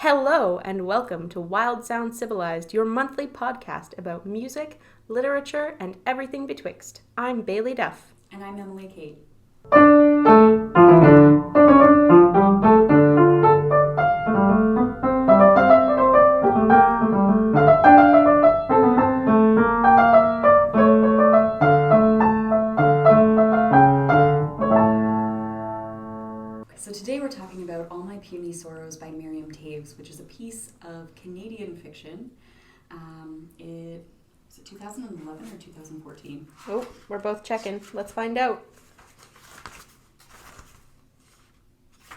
Hello and welcome to Wild Sound Civilized, your monthly podcast about music, literature, and everything betwixt. I'm Bailey Duff. And I'm Emily Kate. So today we're talking about All My Puny Sorrows by Miriam Toews, which is a piece of Canadian fiction. Is it 2011 or 2014? Oh, we're both checking. Let's find out.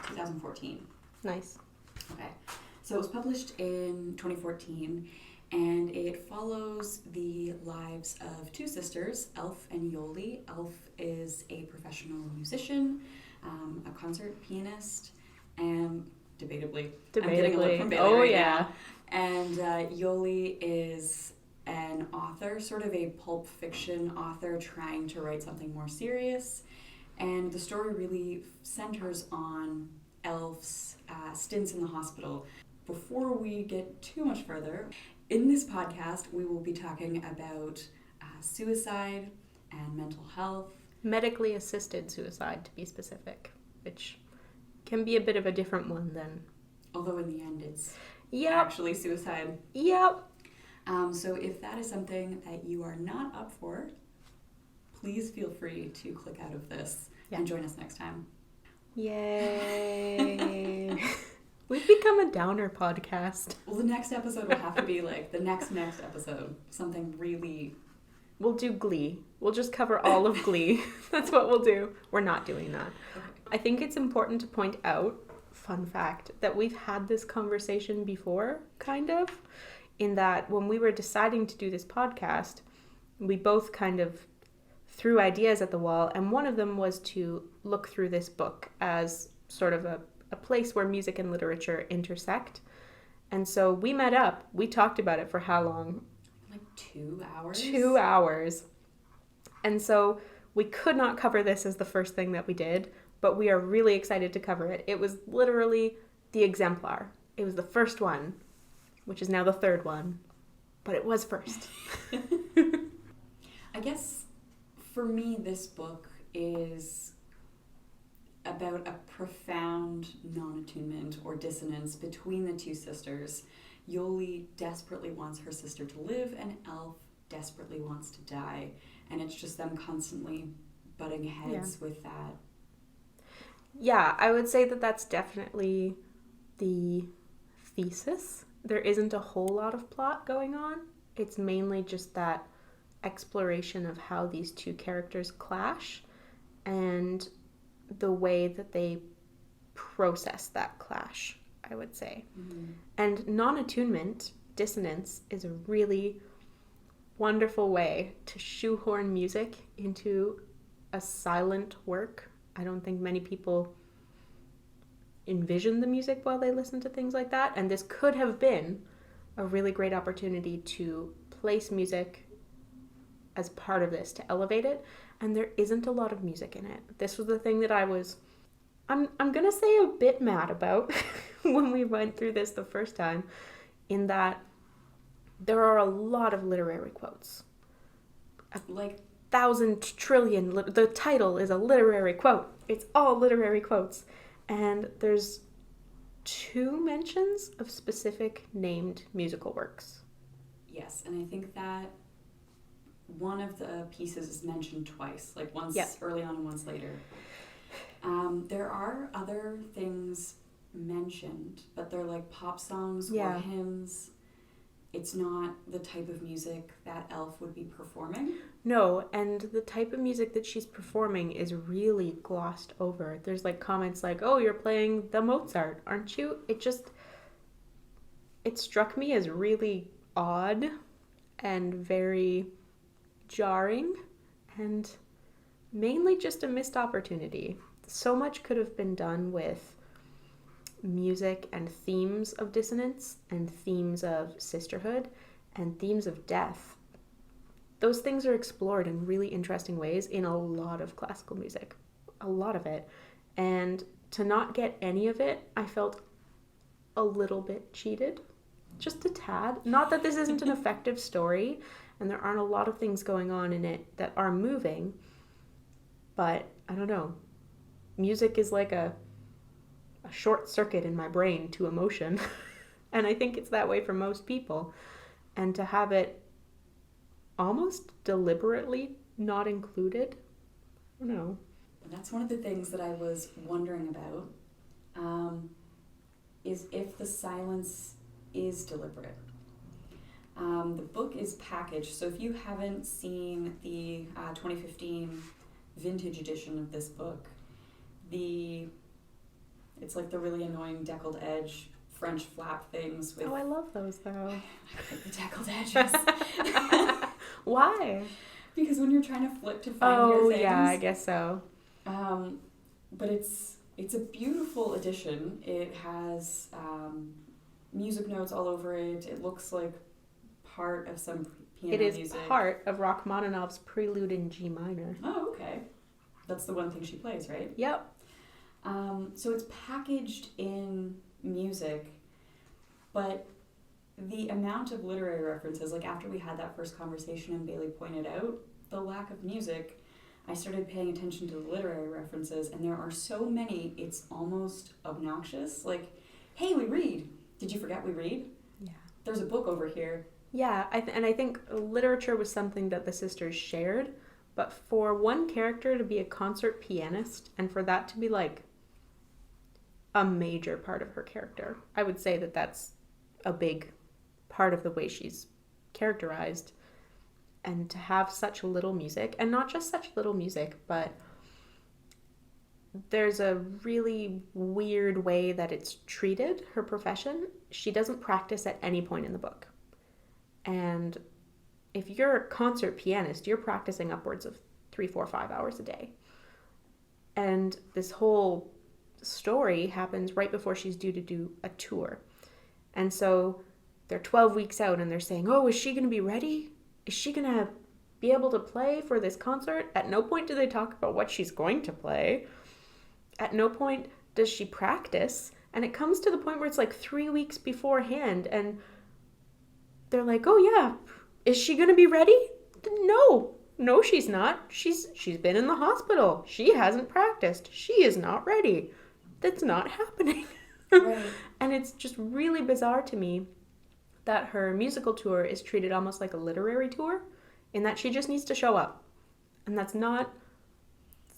2014. Nice. Okay. So it was published in 2014, and it follows the lives of two sisters, Elf and Yoli. Elf is a professional musician, a concert pianist, and debatably. I'm getting a look from Bailey now. And Yoli is an author, sort of a pulp fiction author trying to write something more serious. And the story really centers on Elf's stints in the hospital. Before we get too much further, in this podcast we will be talking about suicide and mental health. Medically assisted suicide, to be specific, which can be a bit of a different one than... Although in the end it's Yep. actually suicide. Yep. So if that is something that you are not up for, please feel free to click out of this and join us next time. Yay. We've become a downer podcast. Well, the next episode will have to be like the next episode. Something really... We'll do Glee. We'll just cover all of Glee. That's what we'll do. We're not doing that. Okay. I think it's important to point out, fun fact, that we've had this conversation before, kind of, in that when we were deciding to do this podcast, we both kind of threw ideas at the wall, and one of them was to look through this book as sort of a place where music and literature intersect. And so we met up. We talked about it for how long? Like 2 hours? 2 hours. And so we could not cover this as the first thing that we did, but we are really excited to cover it. It was literally the exemplar. It was the first one, which is now the third one, but it was first. I guess for me, this book is about a profound non-attunement or dissonance between the two sisters. Yoli desperately wants her sister to live, and Elf desperately wants to die. And it's just them constantly butting heads with that. Yeah, I would say that that's definitely the thesis. There isn't a whole lot of plot going on. It's mainly just that exploration of how these two characters clash and the way that they process that clash, I would say. Mm-hmm. And non-attunement, dissonance, is a really wonderful way to shoehorn music into a silent work. I don't think many people envision the music while they listen to things like that, and this could have been a really great opportunity to place music as part of this, to elevate it, and there isn't a lot of music in it. This was the thing that I'm gonna say a bit mad about when we went through this the first time, in that there are a lot of literary quotes. Like 1,000 trillion, the title is a literary quote. It's all literary quotes. And there's 2 mentions of specific named musical works. Yes, and I think that one of the pieces is mentioned twice, like once early on and once later. There are other things mentioned, but they're like pop songs or hymns. It's not the type of music that Elf would be performing. No, and the type of music that she's performing is really glossed over. There's like comments like, oh, you're playing the Mozart, aren't you? It struck me as really odd and very jarring, and mainly just a missed opportunity. So much could have been done with music and themes of dissonance and themes of sisterhood and themes of death. Those things are explored in really interesting ways in a lot of classical music, a lot of it. And to not get any of it, I felt a little bit cheated. Just a tad. Not that this isn't an effective story, and there aren't a lot of things going on in it that are moving, but I don't know. Music is like a short circuit in my brain to emotion, and I think it's that way for most people. And to have it almost deliberately not included, I don't know. That's one of the things that I was wondering about, is if the silence is deliberate. The book is packaged, so if you haven't seen the 2015 vintage edition of this book, it's like the really annoying deckled edge French flap things with... Oh, I love those though. I hate the deckled edges. Why? Because when you're trying to flip to find your things... yeah, I guess so. But it's a beautiful edition. It has music notes all over it. It looks like part of some piano music. It is part of Rachmaninoff's Prelude in G minor. Oh, okay. That's the one thing she plays, right? Yep. So it's packaged in music, but the amount of literary references, like after we had that first conversation and Bailey pointed out the lack of music, I started paying attention to the literary references, and there are so many, it's almost obnoxious. Like, hey, we read. Did you forget we read? Yeah. There's a book over here. Yeah, and I think literature was something that the sisters shared, but for one character to be a concert pianist and for that to be like a major part of her character, I would say that that's a big part of the way she's characterized. And to have such little music, and not just such little music, but there's a really weird way that it's treated, her profession. She doesn't practice at any point in the book. And if you're a concert pianist, you're practicing upwards of 3, 4, 5 hours a day. And this whole story happens right before she's due to do a tour. And so they're 12 weeks out and they're saying, oh, is she going to be ready? Is she going to be able to play for this concert? At no point do they talk about what she's going to play. At no point does she practice. And it comes to the point where it's like 3 weeks beforehand and they're like, oh yeah, is she going to be ready? No, she's not. She's been in the hospital. She hasn't practiced. She is not ready. That's not happening. Right. And it's just really bizarre to me that her musical tour is treated almost like a literary tour, in that she just needs to show up. And that's not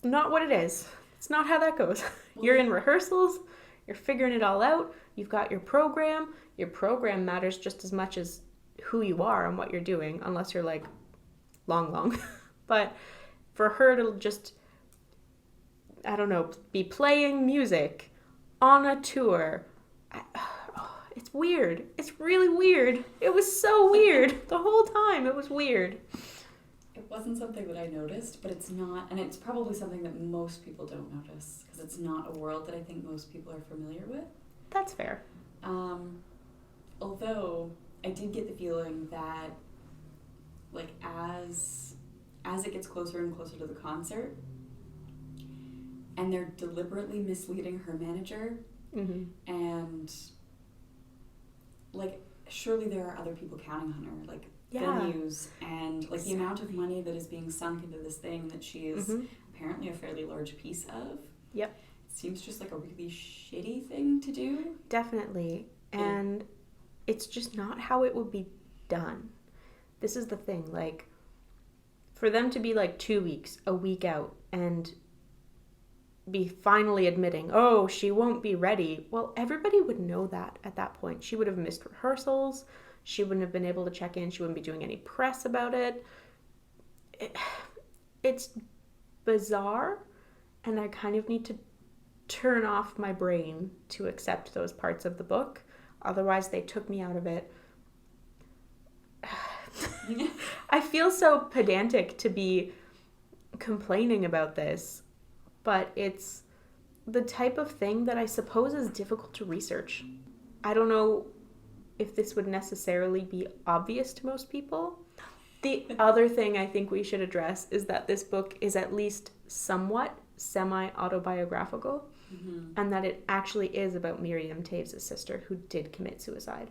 what it is. It's not how that goes. You're in rehearsals, you're figuring it all out, you've got your program. Your program matters just as much as who you are and what you're doing, unless you're like long. But for her to just, I don't know, be playing music on a tour, it's weird. It's really weird. It was so weird. The whole time it was weird. It wasn't something that I noticed, but it's not, and it's probably something that most people don't notice, because it's not a world that I think most people are familiar with. That's fair. Although I did get the feeling that, like, as it gets closer and closer to the concert, and they're deliberately misleading her manager, and, like, surely there are other people counting on her, like, venues, and, like, the amount of money that is being sunk into this thing that she is apparently a fairly large piece of. Yep. It seems just like a really shitty thing to do. Definitely. And it's just not how it would be done. This is the thing, like, for them to be like 2 weeks, a week out, and be finally admitting, oh, she won't be ready. Well, everybody would know that at that point. She would have missed rehearsals. She wouldn't have been able to check in. She wouldn't be doing any press about it. It's bizarre, and I kind of need to turn off my brain to accept those parts of the book. Otherwise, they took me out of it. I feel so pedantic to be complaining about this, but it's the type of thing that I suppose is difficult to research. I don't know if this would necessarily be obvious to most people. The other thing I think we should address is that this book is at least somewhat semi-autobiographical. and that it actually is about Miriam Toews' sister who did commit suicide,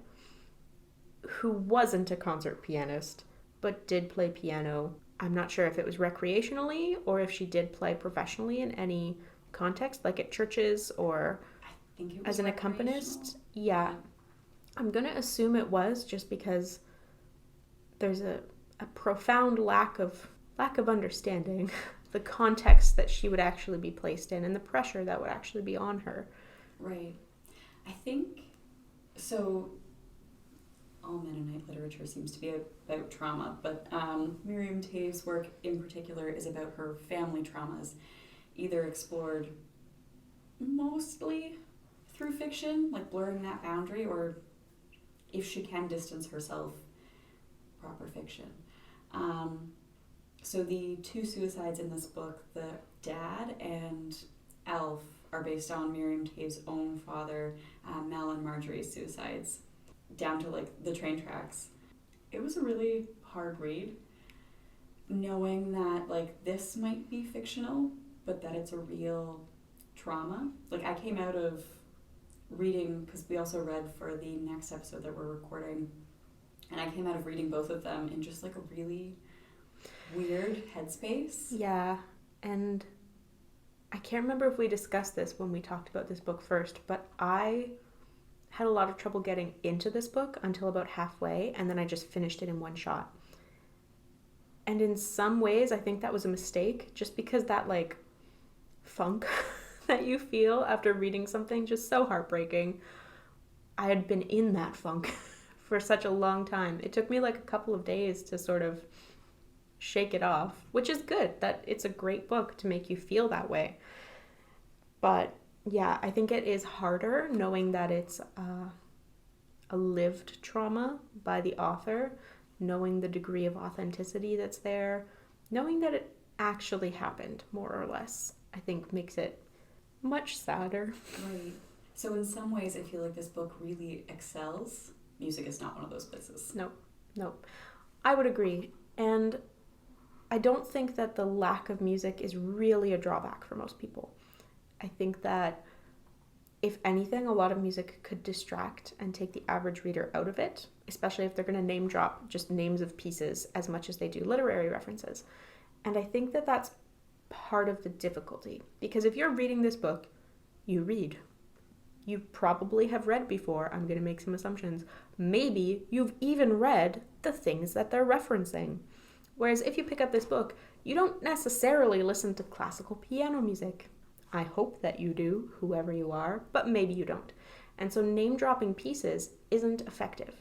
who wasn't a concert pianist, but did play piano. I'm not sure if it was recreationally or if she did play professionally in any context, like at churches or I think it was as an accompanist. Yeah. I'm going to assume it was, just because there's a profound lack of understanding the context that she would actually be placed in and the pressure that would actually be on her. Right. I think, so all Mennonite literature seems to be about trauma, but Miriam Toews' work in particular is about her family traumas, either explored mostly through fiction, like blurring that boundary, or if she can distance herself, proper fiction. So the two suicides in this book, the dad and Elf, are based on Miriam Toews' own father, Mel and Marjorie's suicides, down to like the train tracks. It was a really hard read, knowing that like this might be fictional, but that it's a real trauma. Like I came out of reading, because we also read for the next episode that we're recording, and I came out of reading both of them in just like a really weird headspace. Yeah, and I can't remember if we discussed this when we talked about this book first, but I had a lot of trouble getting into this book until about halfway, and then I just finished it in one shot. And in some ways, I think that was a mistake, just because that like funk that you feel after reading something just so heartbreaking. I had been in that funk for such a long time. It took me like a couple of days to sort of shake it off, which is good. That it's a great book to make you feel that way. But yeah, I think it is harder knowing that it's a lived trauma by the author, knowing the degree of authenticity that's there, knowing that it actually happened, more or less, I think makes it much sadder. Right. So in some ways, I feel like this book really excels. Music is not one of those places. Nope. I would agree. And I don't think that the lack of music is really a drawback for most people. I think that, if anything, a lot of music could distract and take the average reader out of it, especially if they're going to name drop just names of pieces as much as they do literary references. And I think that that's part of the difficulty, because if you're reading this book, you read. You probably have read before. I'm going to make some assumptions. Maybe you've even read the things that they're referencing. Whereas if you pick up this book, you don't necessarily listen to classical piano music. I hope that you do, whoever you are, but maybe you don't. And so name-dropping pieces isn't effective.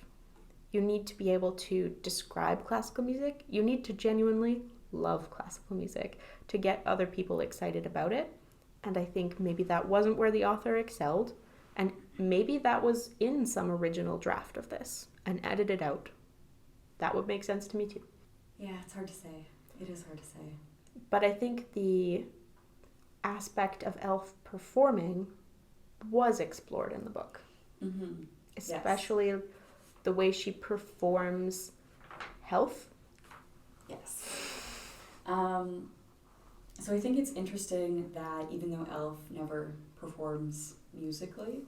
You need to be able to describe classical music. You need to genuinely love classical music to get other people excited about it. And I think maybe that wasn't where the author excelled. And maybe that was in some original draft of this and edited out. That would make sense to me too. Yeah, it's hard to say. It is hard to say. But I think the aspect of Elf performing was explored in the book. Mm-hmm. Especially yes. The way she performs health. Yes. So I think it's interesting that even though Elf never performs musically,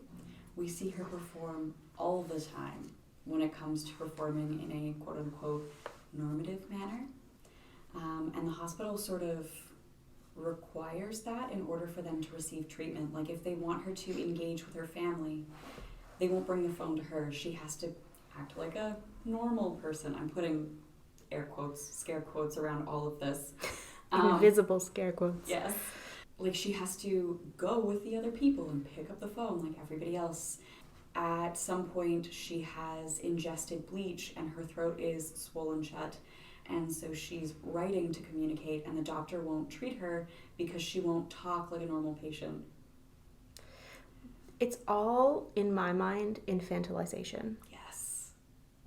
we see her perform all the time when it comes to performing in a quote-unquote normative manner. And the hospital sort of requires that in order for them to receive treatment. Like if they want her to engage with her family, they won't bring the phone to her. She has to act like a normal person. I'm putting air quotes, scare quotes around all of this. Invisible scare quotes. Yes. Like she has to go with the other people and pick up the phone like everybody else. At some point she has ingested bleach and her throat is swollen shut. And so she's writing to communicate, and the doctor won't treat her because she won't talk like a normal patient. It's all, in my mind, infantilization. Yes.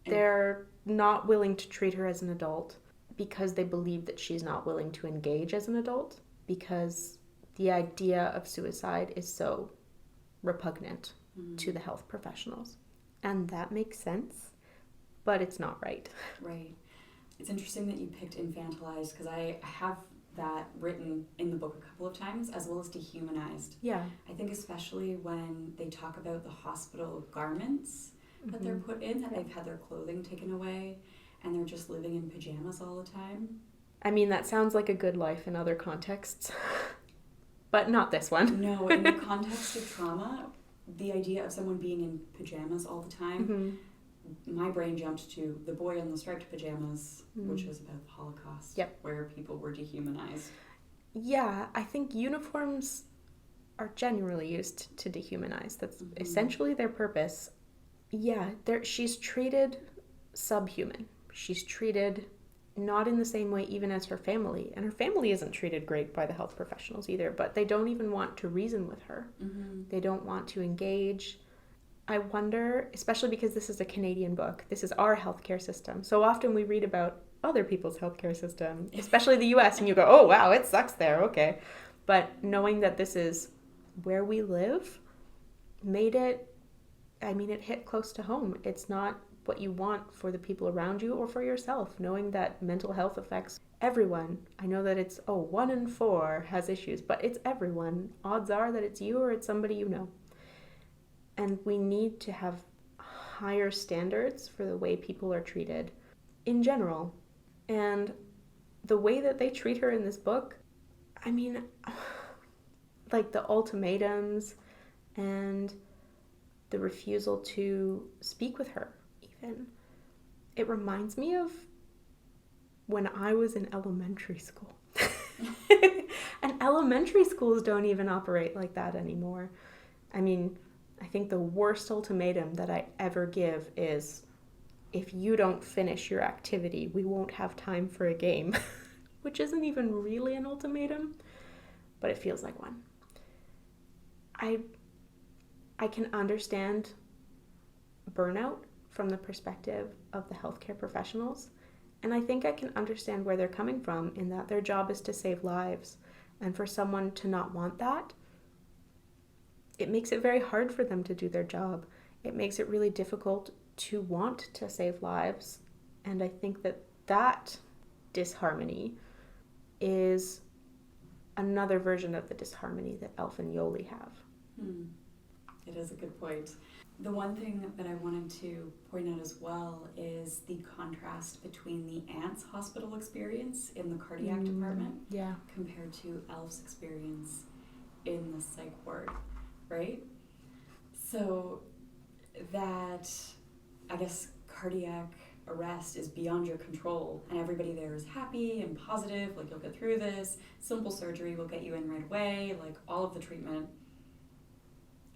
They're not willing to treat her as an adult because they believe that she's not willing to engage as an adult, because the idea of suicide is so repugnant to the health professionals. And that makes sense, but it's not right. Right. It's interesting that you picked infantilized, because I have that written in the book a couple of times, as well as dehumanized. Yeah. I think especially when they talk about the hospital garments that they're put in, that they've had their clothing taken away, and they're just living in pajamas all the time. I mean, that sounds like a good life in other contexts, but not this one. No, in the context of trauma, the idea of someone being in pajamas all the time, my brain jumped to The Boy in the Striped Pajamas, which was about the Holocaust, where people were dehumanized. Yeah, I think uniforms are generally used to dehumanize. That's essentially their purpose. Yeah, she's treated subhuman. She's treated not in the same way even as her family. And her family isn't treated great by the health professionals either, but they don't even want to reason with her. They don't want to engage. I wonder, especially because this is a Canadian book, this is our healthcare system. So often we read about other people's healthcare system, especially the US, and you go, oh wow, it sucks there, okay. But knowing that this is where we live made it, it hit close to home. It's not what you want for the people around you or for yourself, knowing that mental health affects everyone. I know that it's, 1 in 4 has issues, but it's everyone. Odds are that it's you or it's somebody you know. And we need to have higher standards for the way people are treated in general. And the way that they treat her in this book, like the ultimatums and the refusal to speak with her, even. It reminds me of when I was in elementary school. And elementary schools don't even operate like that anymore. I think the worst ultimatum that I ever give is, if you don't finish your activity, we won't have time for a game. Which isn't even really an ultimatum, but it feels like one. I can understand burnout from the perspective of the healthcare professionals, and I think I can understand where they're coming from, in that their job is to save lives, and for someone to not want that, it makes it very hard for them to do their job. It makes it really difficult to want to save lives, and I think that disharmony is another version of the disharmony that Elf and Yoli have. It is a good point. The one thing that I wanted to point out as well is the contrast between the aunt's hospital experience in the cardiac department compared to Elf's experience in the psych ward, right? So that, I guess, cardiac arrest is beyond your control, and everybody there is happy and positive, like, you'll get through this, simple surgery will get you in right away, like all of the treatment.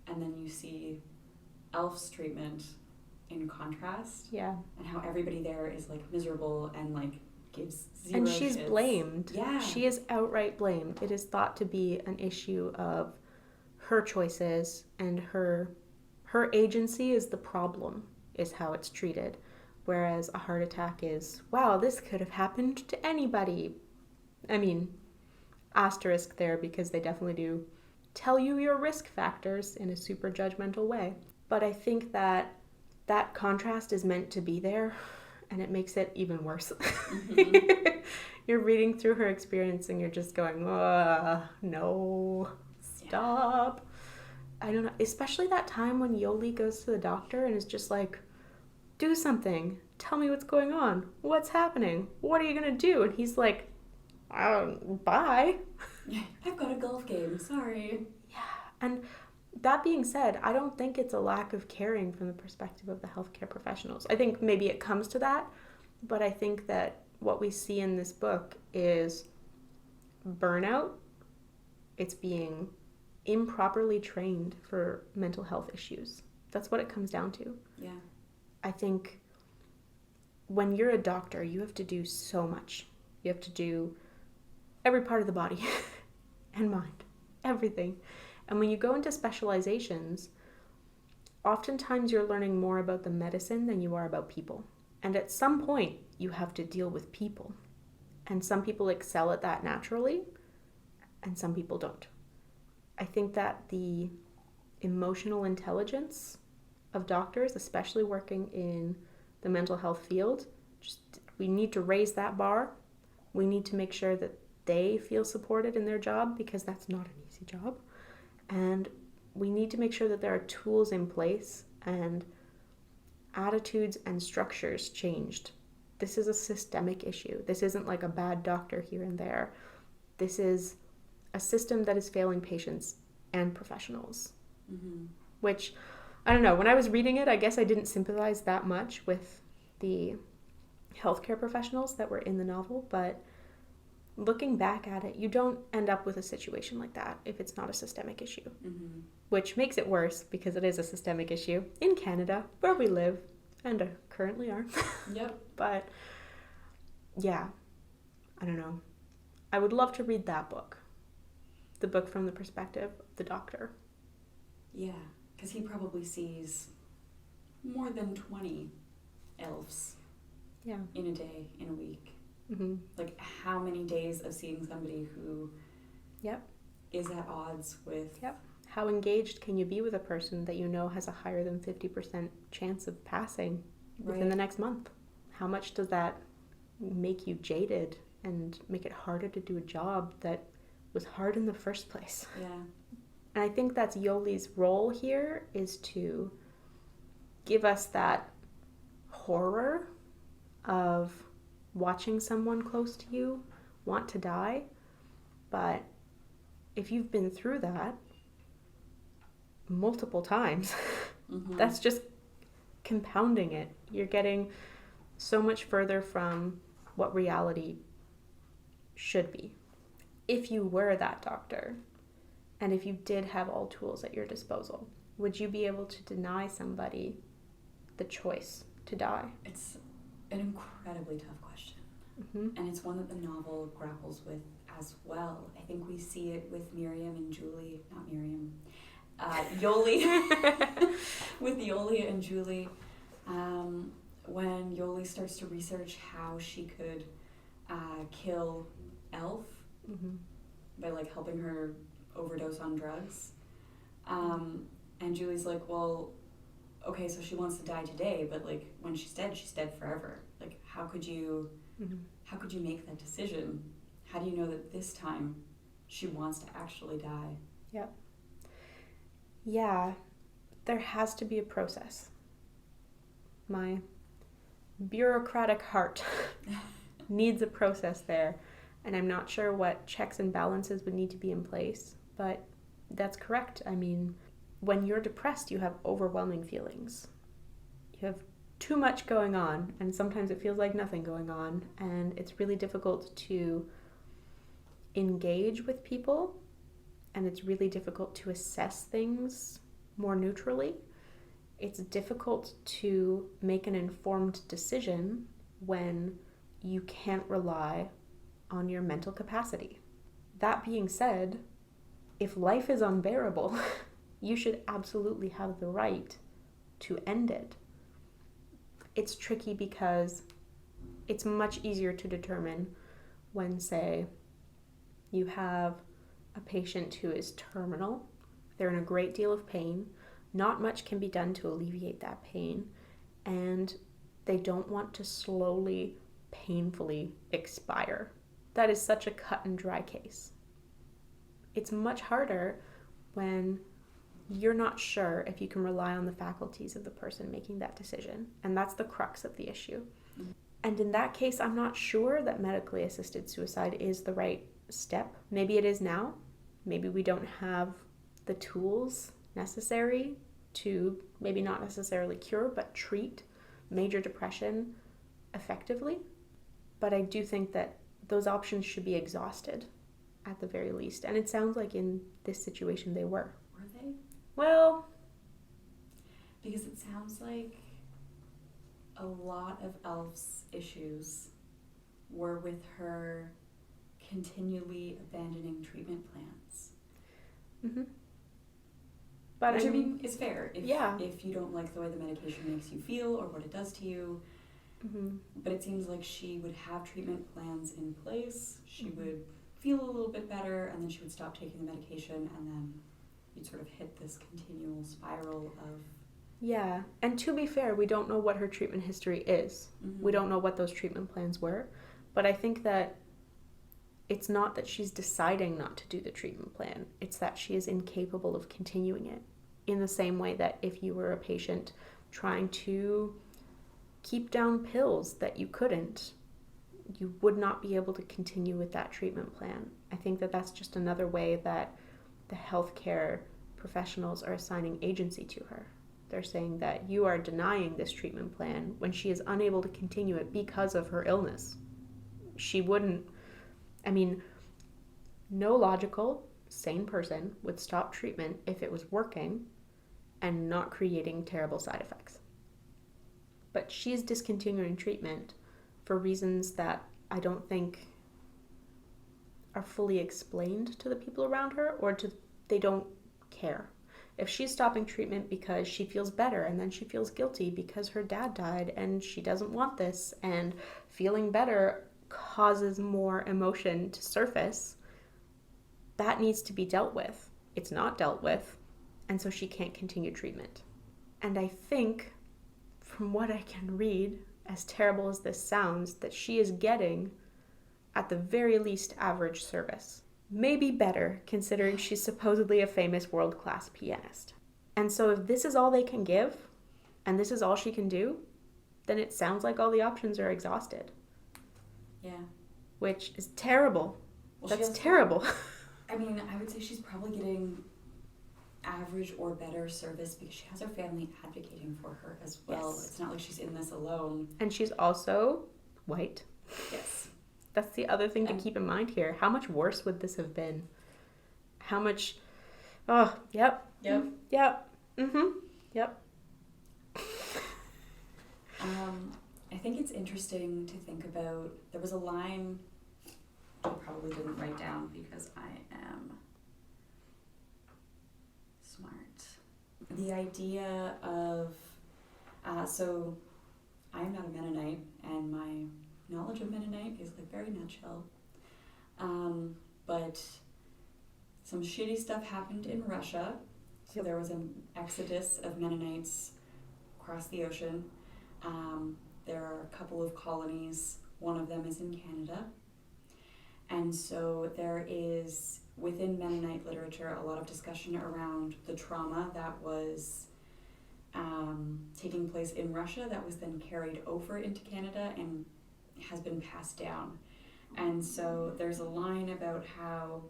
And then you see Elf's treatment in contrast, and how everybody there is like miserable and like gives zero and she's shits. Blamed. She is outright blamed. It is thought to be an issue of her choices, and her agency is the problem, is how it's treated. Whereas a heart attack is, wow, this could have happened to anybody. Asterisk there, because they definitely do tell you your risk factors in a super judgmental way. But I think that contrast is meant to be there, and it makes it even worse. You're reading through her experience and you're just going, no, stop. I don't know, especially that time when Yoli goes to the doctor and is just like, do something. Tell me what's going on. What's happening? What are you going to do? And he's like, bye. I've got a golf game, sorry. Yeah, and that being said, I don't think it's a lack of caring from the perspective of the healthcare professionals. I think maybe it comes to that, but I think that what we see in this book is burnout. It's being improperly trained for mental health issues. That's what it comes down to. Yeah. I think when you're a doctor, you have to do so much. You have to do every part of the body and mind, everything. And when you go into specializations, oftentimes you're learning more about the medicine than you are about people. And at some point, you have to deal with people. And some people excel at that naturally, and some people don't. I think that the emotional intelligence of doctors, especially working in the mental health field, we need to raise that bar. We need to make sure that they feel supported in their job, because that's not an easy job. And we need to make sure that there are tools in place and attitudes and structures changed. This is a systemic issue. This isn't like a bad doctor here and there. This is a system that is failing patients and professionals. Mm-hmm. Which, I don't know, when I was reading it, I guess I didn't sympathize that much with the healthcare professionals that were in the novel, but looking back at it, you don't end up with a situation like that if it's not a systemic issue. Mm-hmm. Which makes it worse because it is a systemic issue in Canada, where we live, and currently are. Yep. But, yeah, I don't know. I would love to read that book. The book from the perspective of the doctor. Yeah, because he probably sees more than 20 elves in a day, in a week. Mm-hmm. Like, how many days of seeing somebody who is at odds with... How engaged can you be with a person that you know has a higher than 50% chance of passing within the next month? How much does that make you jaded and make it harder to do a job that was hard in the first place? Yeah. And I think that's Yoli's role here, is to give us that horror of watching someone close to you want to die. But if you've been through that multiple times, Mm-hmm. that's just compounding it. You're getting so much further from what reality should be. If you were that doctor, and if you did have all tools at your disposal, would you be able to deny somebody the choice to die? It's an incredibly tough question. Mm-hmm. And it's one that the novel grapples with as well. I think we see it with Miriam and Julie, not Miriam, Yoli, with Yoli and Julie, when Yoli starts to research how she could kill Elf Mm-hmm. by like helping her overdose on drugs. And Julie's like, well, okay, so she wants to die today, but like when she's dead forever. Like, how could you make that decision? How do you know that this time she wants to actually die? Yep. Yeah, there has to be a process. My bureaucratic heart needs a process there, and I'm not sure what checks and balances would need to be in place, but that's correct. I mean, when you're depressed, you have overwhelming feelings. You have too much going on, and sometimes it feels like nothing going on, and it's really difficult to engage with people, and it's really difficult to assess things more neutrally. It's difficult to make an informed decision when you can't rely on your mental capacity. That being said, if life is unbearable, you should absolutely have the right to end it. It's tricky because it's much easier to determine when, say, you have a patient who is terminal, they're in a great deal of pain, not much can be done to alleviate that pain, and they don't want to slowly, painfully expire. That is such a cut and dry case. It's much harder when you're not sure if you can rely on the faculties of the person making that decision, and that's the crux of the issue. Mm-hmm. And in that case, I'm not sure that medically assisted suicide is the right step. Maybe it is now. Maybe we don't have the tools necessary to maybe not necessarily cure, but treat major depression effectively. But I do think that those options should be exhausted at the very least. And it sounds like in this situation they were. Were they? Well, because it sounds like a lot of Elf's issues were with her continually abandoning treatment plans. Mm-hmm. But which I mean is fair if you don't like the way the medication makes you feel or what it does to you. Mm-hmm. But it seems like she would have treatment plans in place. She would feel a little bit better, and then she would stop taking the medication, and then you'd sort of hit this continual spiral of... Yeah, and to be fair, we don't know what her treatment history is. Mm-hmm. We don't know what those treatment plans were. But I think that it's not that she's deciding not to do the treatment plan. It's that she is incapable of continuing it. In the same way that if you were a patient trying to keep down pills that you couldn't, you would not be able to continue with that treatment plan. I think that that's just another way that the healthcare professionals are assigning agency to her. They're saying that you are denying this treatment plan when she is unable to continue it because of her illness. She wouldn't, I mean, no logical, sane person would stop treatment if it was working and not creating terrible side effects. But she's discontinuing treatment for reasons that I don't think are fully explained to the people around her, or they don't care. If she's stopping treatment because she feels better and then she feels guilty because her dad died and she doesn't want this, and feeling better causes more emotion to surface, that needs to be dealt with. It's not dealt with, and so she can't continue treatment. And I think, from what I can read, as terrible as this sounds, that she is getting, at the very least, average service. Maybe better, considering she's supposedly a famous world-class pianist. And so if this is all they can give, and this is all she can do, then it sounds like all the options are exhausted. Yeah. Which is terrible. Well, that's terrible. I mean, I would say she's probably getting average or better service because she has her family advocating for her as well. Yes. It's not like she's in this alone. And she's also white. Yes. That's the other thing to keep in mind here. How much worse would this have been? How much... Oh, yep. Yep. Yep. Mm-hmm. Yep. I think it's interesting to think about... There was a line I probably didn't write down because I am smart. The idea of... so, I'm not a Mennonite, and my knowledge of Mennonite is like very nutshell. But some shitty stuff happened in Russia. So there was an exodus of Mennonites across the ocean. There are a couple of colonies. One of them is in Canada. And so there is, within Mennonite literature, a lot of discussion around the trauma that was taking place in Russia that was then carried over into Canada and has been passed down. And so there's a line about how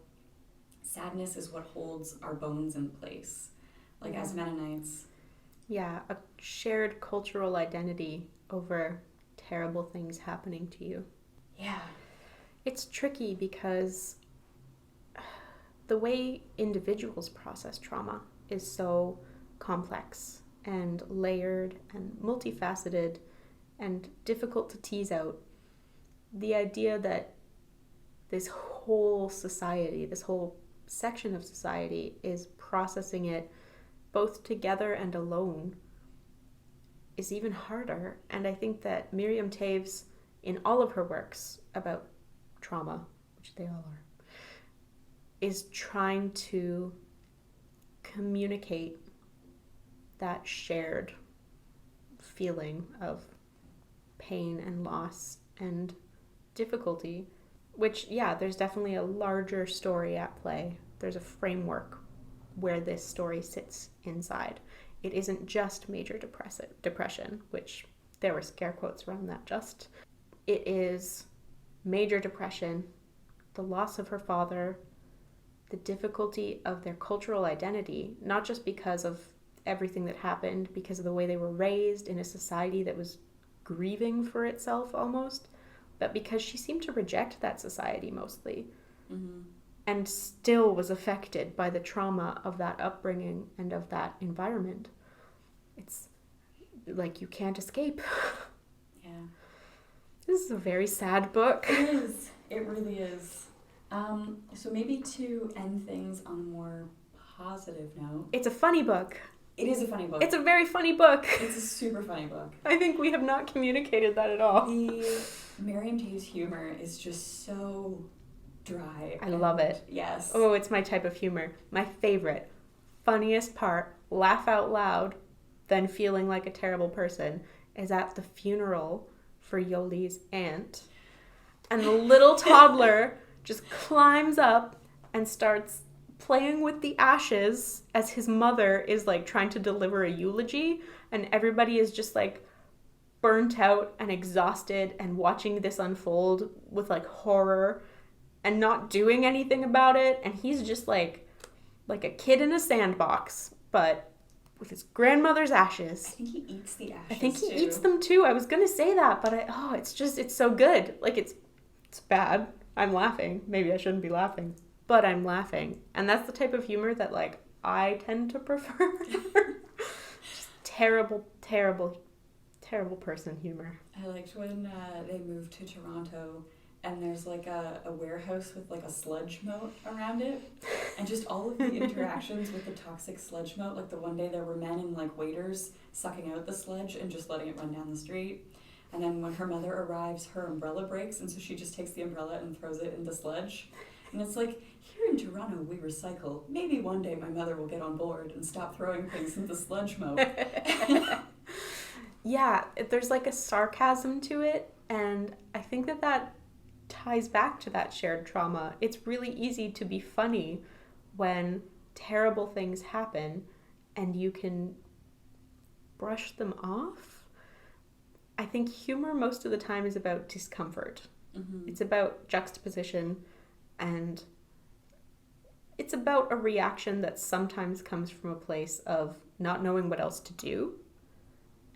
sadness is what holds our bones in place, like as Mennonites. Yeah, a shared cultural identity over terrible things happening to you. Yeah. It's tricky because the way individuals process trauma is so complex and layered and multifaceted and difficult to tease out. The idea that this whole society, this whole section of society is processing it both together and alone is even harder. And I think that Miriam Toews, in all of her works about trauma, which they all are, is trying to communicate that shared feeling of pain and loss and difficulty, which, yeah, there's definitely a larger story at play. There's a framework where this story sits inside. It isn't just major depression, which there were scare quotes around that just. It is major depression, the loss of her father, the difficulty of their cultural identity, not just because of everything that happened, because of the way they were raised in a society that was grieving for itself almost, but because she seemed to reject that society mostly, and still was affected by the trauma of that upbringing and of that environment. It's like you can't escape. Yeah. This is a very sad book. It is. It really is. So maybe to end things on a more positive note. It's a funny book. It is a funny book. It's a very funny book. It's a super funny book. I think we have not communicated that at all. The Miriam Toews humor is just so dry. I love it. Yes. Oh, it's my type of humor. My favorite, funniest part, laugh out loud, then feeling like a terrible person, is at the funeral for Yoli's aunt. And the little toddler just climbs up and starts playing with the ashes as his mother is like trying to deliver a eulogy, and everybody is just like burnt out and exhausted and watching this unfold with like horror and not doing anything about it. And he's just like a kid in a sandbox, but with his grandmother's ashes. I think he eats the ashes. I think he eats them too. I was gonna say that, but it's so good. Like it's bad. I'm laughing. Maybe I shouldn't be laughing, but I'm laughing. And that's the type of humor that like I tend to prefer. Just terrible person humor. I liked when they moved to Toronto and there's like a warehouse with like a sludge moat around it, and just all of the interactions with the toxic sludge moat. Like the one day there were men and like waiters sucking out the sludge and just letting it run down the street. And then when her mother arrives, her umbrella breaks, and so she just takes the umbrella and throws it in the sludge. And it's like, here in Toronto, we recycle. Maybe one day my mother will get on board and stop throwing things in the sludge moat. Yeah, there's like a sarcasm to it, and I think that ties back to that shared trauma. It's really easy to be funny when terrible things happen and you can brush them off. I think humor most of the time is about discomfort. Mm-hmm. It's about juxtaposition, and it's about a reaction that sometimes comes from a place of not knowing what else to do.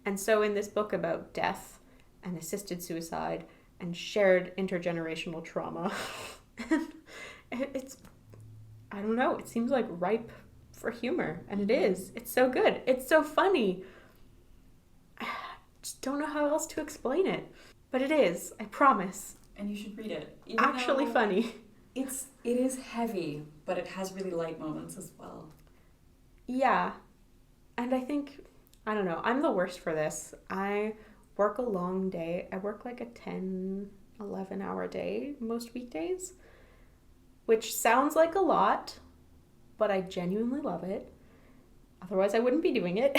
And so in this book about death and assisted suicide and shared intergenerational trauma, it's, I don't know, it seems like ripe for humor. And it is. It's so good. It's so funny. I just don't know how else to explain it. But it is, I promise. And you should read it. Actually funny. It is heavy, but it has really light moments as well. Yeah. And I think, I don't know, I'm the worst for this. I work a long day. I work like a 10, 11 hour day most weekdays, which sounds like a lot, but I genuinely love it. Otherwise, I wouldn't be doing it.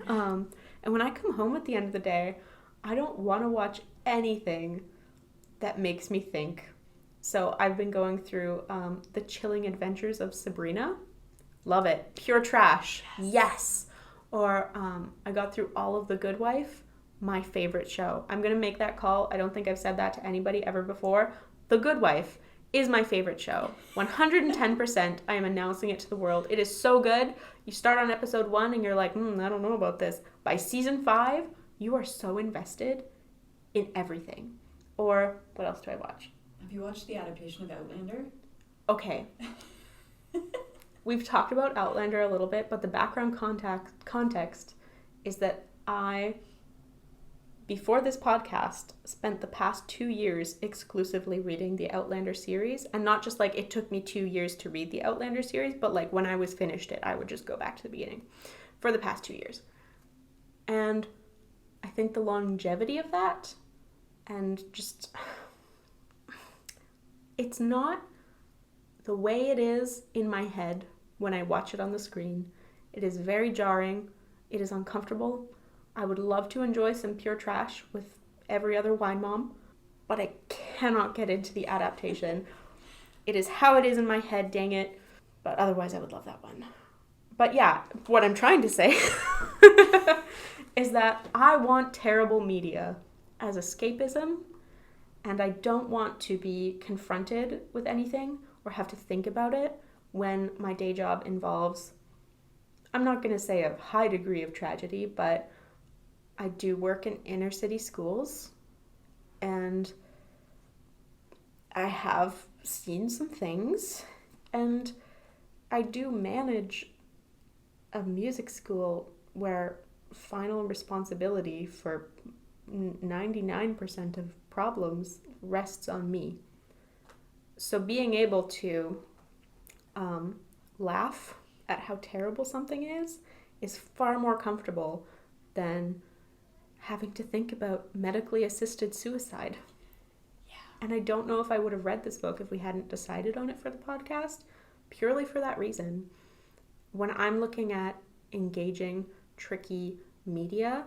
And when I come home at the end of the day, I don't want to watch anything that makes me think. So I've been going through The Chilling Adventures of Sabrina. Love it. Pure trash. Yes. Or I got through all of The Good Wife. My favorite show. I'm going to make that call. I don't think I've said that to anybody ever before. The Good Wife is my favorite show. 110%. I am announcing it to the world. It is so good. You start on episode 1 and you're like, I don't know about this. By season 5, you are so invested in everything. Or what else do I watch? Have you watched the adaptation of Outlander? Okay. We've talked about Outlander a little bit, but the background context is that I, before this podcast, spent the past 2 years exclusively reading the Outlander series. And not just like it took me 2 years to read the Outlander series, but like when I was finished it, I would just go back to the beginning for the past 2 years. And I think the longevity of that and just, it's not the way it is in my head when I watch it on the screen. It is very jarring. It is uncomfortable. I would love to enjoy some pure trash with every other wine mom, but I cannot get into the adaptation. It is how it is in my head, dang it. But otherwise, I would love that one. But yeah, what I'm trying to say is that I want terrible media as escapism, and I don't want to be confronted with anything or have to think about it when my day job involves, I'm not going to say a high degree of tragedy, but I do work in inner city schools, and I have seen some things, and I do manage a music school where final responsibility for 99% of problems rests on me. So being able to laugh at how terrible something is far more comfortable than having to think about medically assisted suicide. Yeah. And I don't know if I would have read this book if we hadn't decided on it for the podcast, purely for that reason. When I'm looking at engaging, tricky media,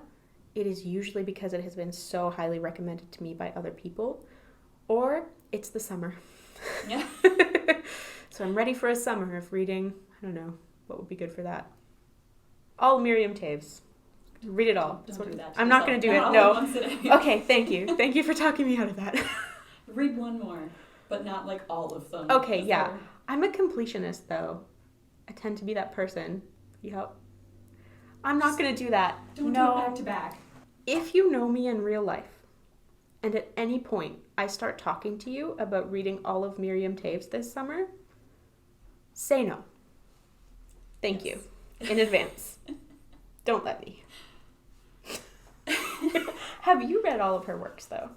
it is usually because it has been so highly recommended to me by other people, or it's the summer. Yeah. So I'm ready for a summer of reading. I don't know what would be good for that. All Miriam Toews. Read it all. Don't do that. I'm not going to do it. All No. in one sitting. Okay, thank you. Thank you for talking me out of that. Read one more, but not like all of them. Okay, yeah. I'm a completionist, though. I tend to be that person. Yep. I'm not going to do that. Don't do it back to back. If you know me in real life, and at any point I start talking to you about reading all of Miriam Toews this summer, say no. Thank you. In advance. Don't let me. Have you read all of her works, though?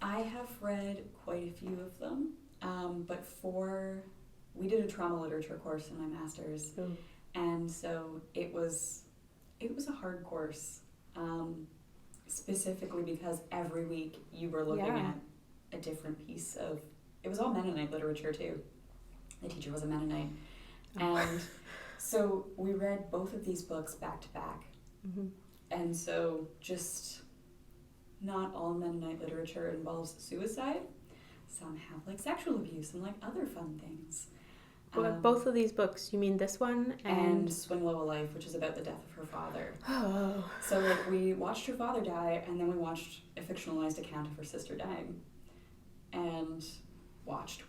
I have read quite a few of them, but we did a trauma literature course in my master's, and so it was a hard course, specifically because every week you were looking at a different piece of. It was all Mennonite literature too. The teacher was a Mennonite, and so we read both of these books back to back, and so just. Not all Mennonite literature involves suicide. Some have like sexual abuse and like other fun things. Both of these books, you mean this one and Swing Low a Life, which is about the death of her father. Oh. So like we watched her father die, and then we watched a fictionalized account of her sister dying, and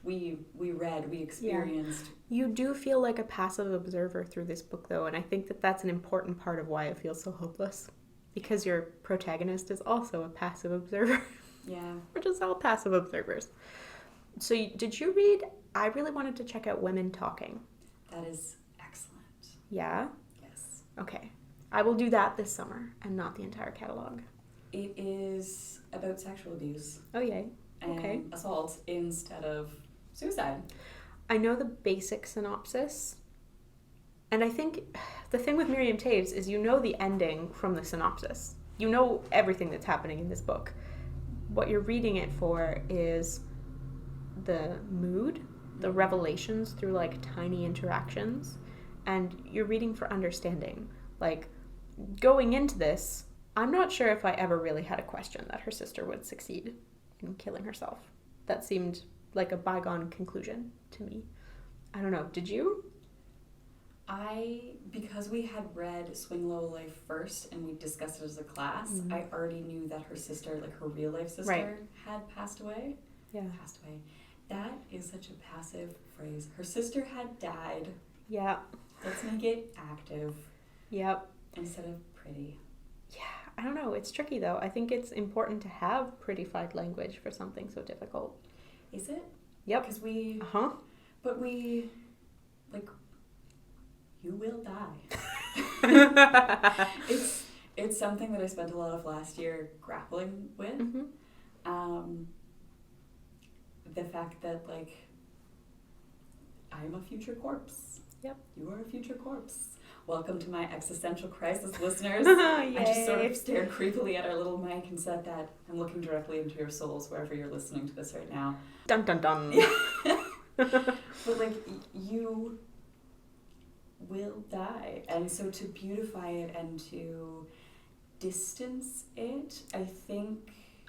we read, we experienced. Yeah. You do feel like a passive observer through this book, though, and I think that that's an important part of why it feels so hopeless. Because your protagonist is also a passive observer. Yeah. We're just all passive observers. So did you read, I really wanted to check out Women Talking. That is excellent. Yeah? Yes. Okay. I will do that this summer and not the entire catalog. It is about sexual abuse. Oh, yay. And assault instead of suicide. I know the basic synopsis. And I think the thing with Miriam Toews is you know the ending from the synopsis. You know everything that's happening in this book. What you're reading it for is the mood, the revelations through like tiny interactions, and you're reading for understanding. Like, going into this, I'm not sure if I ever really had a question that her sister would succeed in killing herself. That seemed like a bygone conclusion to me. I don't know. Did you? Because we had read Swing Low a Life first and we discussed it as a class, I already knew that her sister, like her real life sister, had passed away. Yeah. Passed away. That is such a passive phrase. Her sister had died. Yeah. Let's make it active. Yep. Instead of pretty. Yeah, I don't know. It's tricky, though. I think it's important to have prettified language for something so difficult. Is it? Yep. Because we... Uh-huh. But we... Like... You will die. It's something that I spent a lot of last year grappling with. The fact that, like, I'm a future corpse. Yep. You are a future corpse. Welcome to my existential crisis, listeners. Yay. I just sort of stared creepily at our little mic and said that I'm looking directly into your souls wherever you're listening to this right now. Dun dun dun. But, like, you will die, and so to beautify it and to distance it,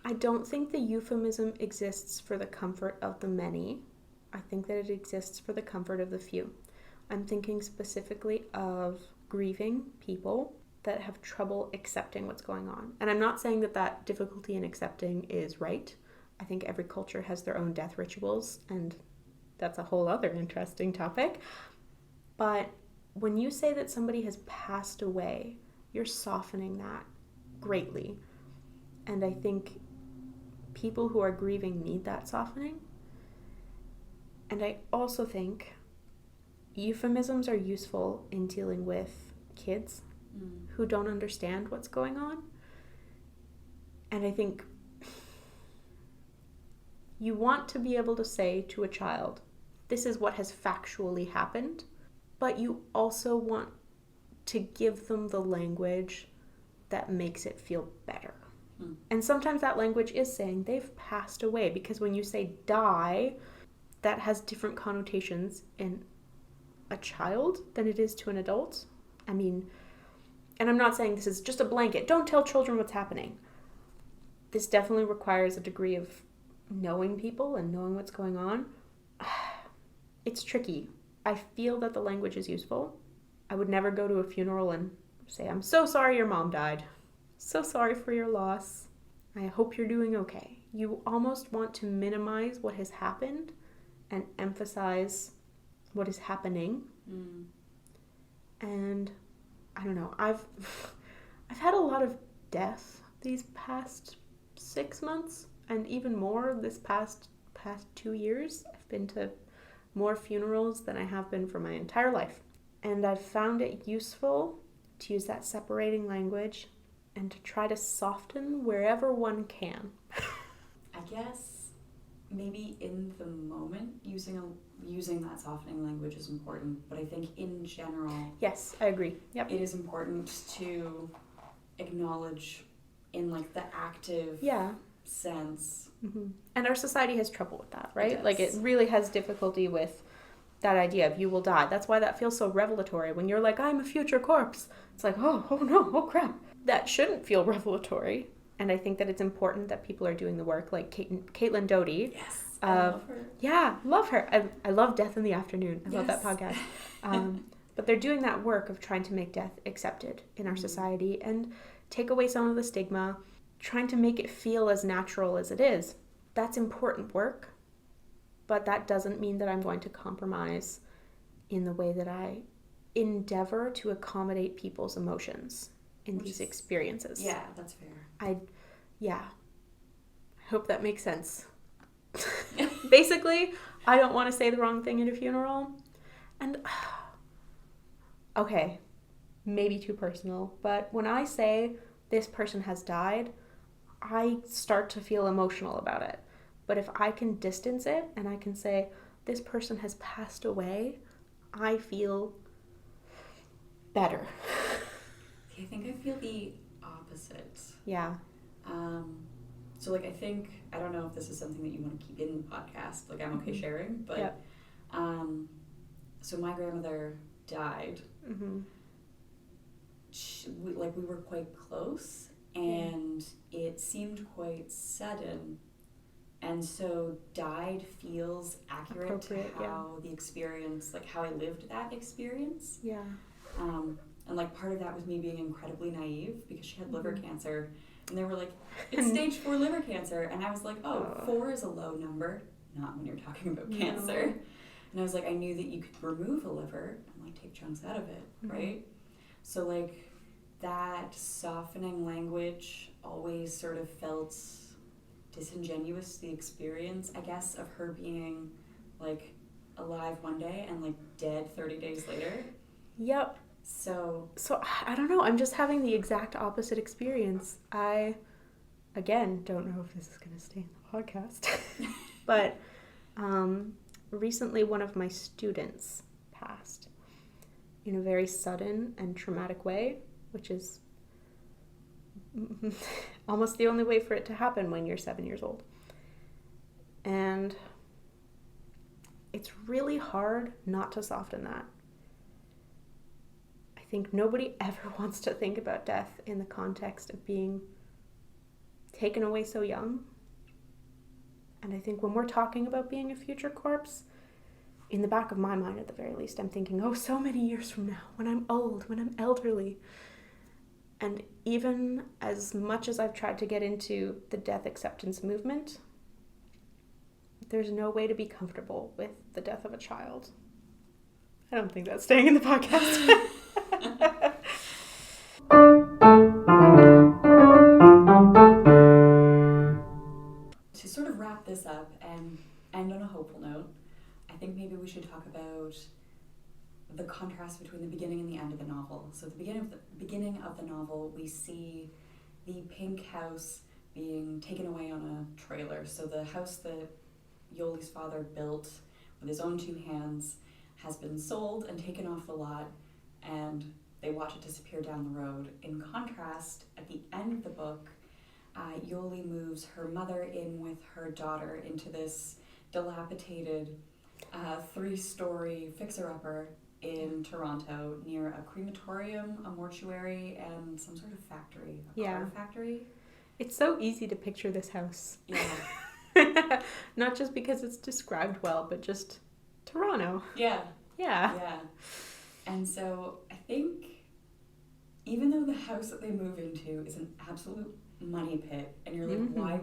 I don't think the euphemism exists for the comfort of the many. I think that it exists for the comfort of the few. I'm thinking specifically of grieving people that have trouble accepting what's going on. And I'm not saying that difficulty in accepting is right. I think every culture has their own death rituals, and that's a whole other interesting topic. But when you say that somebody has passed away, you're softening that greatly. And I think people who are grieving need that softening. And I also think euphemisms are useful in dealing with kids who don't understand what's going on. And I think you want to be able to say to a child, this is what has factually happened, but you also want to give them the language that makes it feel better. And sometimes that language is saying they've passed away, because when you say die, that has different connotations in a child than it is to an adult. I mean, and I'm not saying this is just a blanket. Don't tell children what's happening. This definitely requires a degree of knowing people and knowing what's going on. it's tricky. I feel that the language is useful. I would never go to a funeral and say, I'm so sorry your mom died. So sorry for your loss. I hope you're doing okay. You almost want to minimize what has happened and emphasize what is happening. And I don't know, I've had a lot of death these past 6 months, and even more this past 2 years. I've been to more funerals than I have been for my entire life. And I've found it useful to use that separating language and to try to soften wherever one can. I guess maybe in the moment using that softening language is important, but I think in general, yes, I agree. Yep. It is important to acknowledge in like the active sense. Mm-hmm. And our society has trouble with that, right? It like it really has difficulty with that idea of you will die. That's why that feels so revelatory. When you're like, I'm a future corpse, it's like, oh no, oh crap. That shouldn't feel revelatory. And I think that it's important that people are doing the work, like Caitlin Doty. Yes, I love her. Yeah, love her. I love Death in the Afternoon. I love that podcast. But they're doing that work of trying to make death accepted in our society and take away some of the stigma, trying to make it feel as natural as it is. That's important work, but that doesn't mean that I'm going to compromise in the way that I endeavor to accommodate people's emotions in these experiences. Yeah, that's fair. I hope that makes sense. Basically, I don't want to say the wrong thing at a funeral. And, okay, maybe too personal, but when I say this person has died, I start to feel emotional about it. But if I can distance it and I can say, this person has passed away, I feel better. I think I feel the opposite. Yeah. So like I don't know if this is something that you want to keep in the podcast, like I'm okay sharing, but yep. So my grandmother died. We were quite close, and it seemed quite sudden, and so died feels accurate to how the experience, like how I lived that experience. Yeah. And like part of that was me being incredibly naive because she had liver cancer, and they were like, it's stage 4 liver cancer, and I was like, 4 is a low number, not when you're talking about cancer. And I was like, I knew that you could remove a liver and like take chunks out of it, right? So like that softening language always sort of felt disingenuous to the experience, I guess, of her being like alive one day and like dead 30 days later. Yep. So I don't know. I'm just having the exact opposite experience. I, again, don't know if this is going to stay in the podcast, but recently one of my students passed in a very sudden and traumatic way, which is almost the only way for it to happen when you're 7 years old. And it's really hard not to soften that. I think nobody ever wants to think about death in the context of being taken away so young. And I think when we're talking about being a future corpse, in the back of my mind at the very least, I'm thinking, oh, so many years from now, when I'm old, when I'm elderly. And even as much as I've tried to get into the death acceptance movement, there's no way to be comfortable with the death of a child. I don't think that's staying in the podcast. To sort of wrap this up and end on a hopeful note, I think maybe we should talk about the contrast between the beginning and the end of the novel. So at the beginning of the novel, we see the pink house being taken away on a trailer. So the house that Yoli's father built with his own 2 hands has been sold and taken off the lot, and they watch it disappear down the road. In contrast, at the end of the book, Yoli moves her mother in with her daughter into this dilapidated 3-story fixer-upper in Toronto near a crematorium, a mortuary, and some sort of factory, a car factory. It's so easy to picture this house. Yeah. Not just because it's described well, but just Toronto. Yeah. Yeah. Yeah. And so I think even though the house that they move into is an absolute money pit, and you're like, why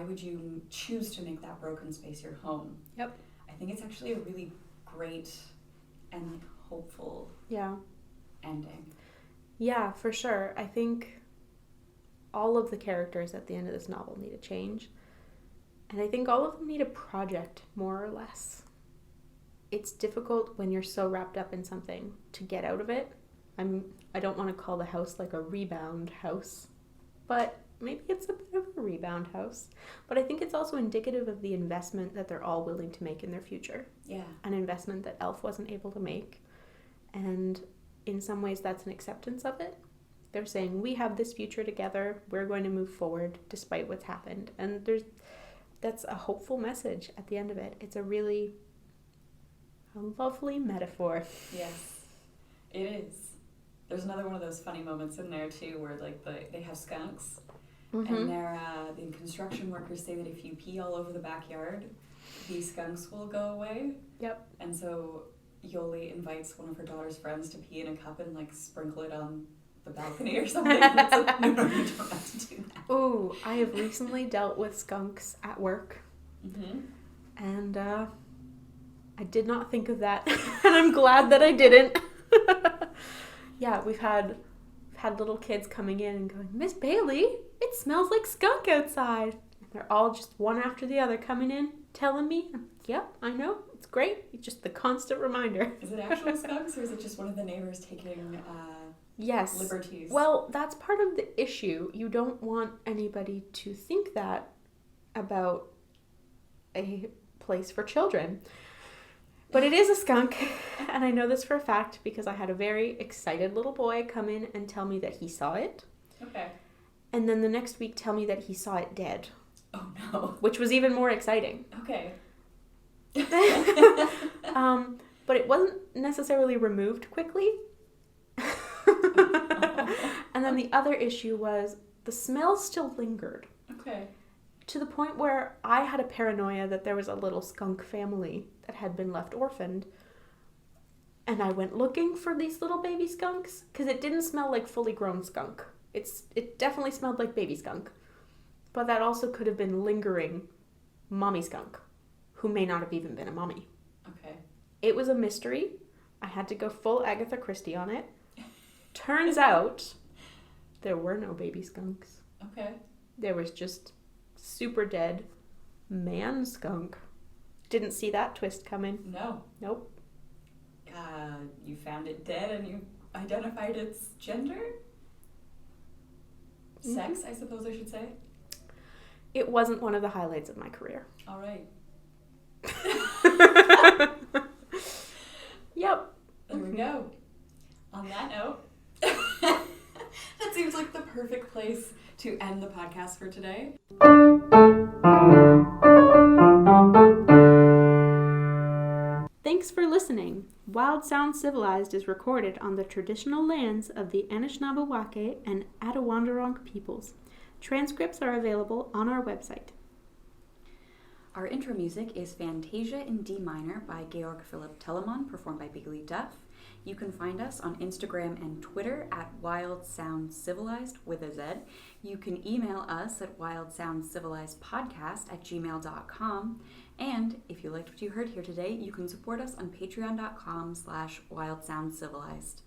would you choose to make that broken space your home? Yep. I think it's actually a really great and like hopeful ending. Yeah, for sure. I think all of the characters at the end of this novel need a change. And I think all of them need a project, more or less. It's difficult when you're so wrapped up in something to get out of it. I don't want to call the house like a rebound house, but maybe it's a bit of a rebound house. But I think it's also indicative of the investment that they're all willing to make in their future. Yeah. An investment that Elf wasn't able to make. And in some ways that's an acceptance of it. They're saying, we have this future together, we're going to move forward despite what's happened. And that's a hopeful message at the end of it. It's a lovely metaphor. Yes, it is. There's another one of those funny moments in there too where like they have skunks and they're the construction workers say that if you pee all over the backyard, these skunks will go away. Yep. And so Yoli invites one of her daughter's friends to pee in a cup and like sprinkle it on the balcony or something. It's like, no, you don't have to do that. Ooh, I have recently dealt with skunks at work. And I did not think of that. And I'm glad that I didn't. Yeah, we've had little kids coming in and going, Miss Bailey, it smells like skunk outside. And they're all just one after the other coming in, telling me, yep, I know, it's great. It's just the constant reminder. Is it actual skunks or is it just one of the neighbors taking yes. liberties? Well, that's part of the issue. You don't want anybody to think that about a place for children. But it is a skunk, and I know this for a fact because I had a very excited little boy come in and tell me that he saw it. Okay. And then the next week tell me that he saw it dead. Oh no. Which was even more exciting. Okay. But it wasn't necessarily removed quickly. And then the other issue was the smell still lingered. Okay. To the point where I had a paranoia that there was a little skunk family that had been left orphaned. And I went looking for these little baby skunks because it didn't smell like fully grown skunk. It definitely smelled like baby skunk. But that also could have been lingering mommy skunk, who may not have even been a mommy. Okay. It was a mystery. I had to go full Agatha Christie on it. Turns out there were no baby skunks. Okay. There was just super dead man skunk. Didn't see that twist coming. No. Nope. You found it dead and you identified its gender? Sex, I suppose I should say. It wasn't one of the highlights of my career. All right. Yep. There we go. On that note, that seems like the perfect place to end the podcast for today. Thanks for listening. Wild Sound Civilized is recorded on the traditional lands of the Anishinaabe and Attawandarong peoples. Transcripts are available on our website. Our intro music is Fantasia in D minor by Georg Philipp Telemann, performed by Bigly Duff. You can find us on Instagram and Twitter at Wild Sound Civilized with a Z. You can email us at wildsoundcivilizedpodcast@gmail.com. And if you liked what you heard here today, you can support us on patreon.com/wildsoundcivilized.